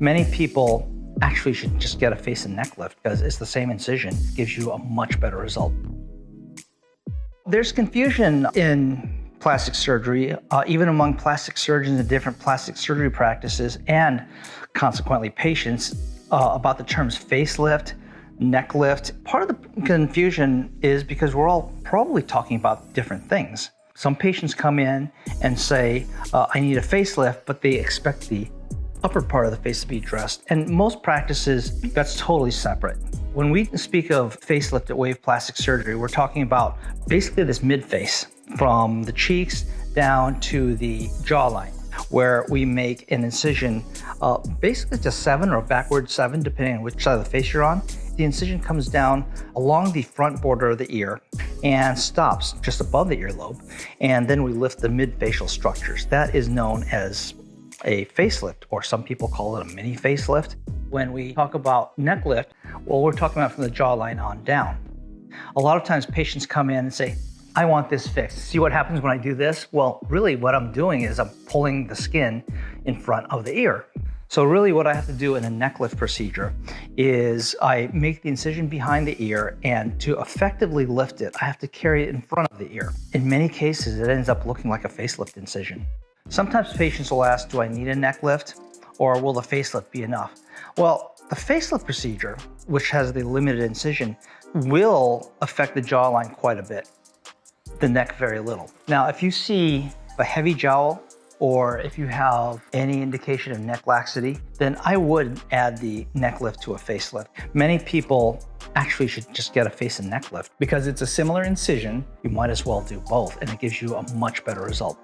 Many people actually should just get a face and neck lift because it's the same incision, gives you a much better result. There's confusion in plastic surgery, even among plastic surgeons in different plastic surgery practices and consequently patients about the terms facelift, neck lift. Part of the confusion is because we're all probably talking about different things. Some patients come in and say, I need a facelift, but they expect the upper part of the face to be addressed. And most practices, that's totally separate. When we speak of facelift at Wave Plastic Surgery, we're talking about basically this mid-face from the cheeks down to the jawline, where we make an incision, basically to 7 or backward 7, depending on which side of the face you're on. The incision comes down along the front border of the ear and stops just above the earlobe. And then we lift the mid-facial structures. That is known as a facelift, or some people call it a mini facelift. When we talk about neck lift, well, we're talking about from the jawline on down. A lot of times patients come in and say, I want this fixed. See what happens when I do this? Well, really what I'm doing is I'm pulling the skin in front of the ear. So really what I have to do in a neck lift procedure is I make the incision behind the ear, and to effectively lift it, I have to carry it in front of the ear. In many cases, it ends up looking like a facelift incision. Sometimes patients will ask, do I need a neck lift, or will the facelift be enough? Well, the facelift procedure, which has the limited incision, will affect the jawline quite a bit, the neck very little. Now, if you see a heavy jowl, or if you have any indication of neck laxity, then I would add the neck lift to a facelift. Many people actually should just get a face and neck lift because it's a similar incision. You might as well do both, and it gives you a much better result.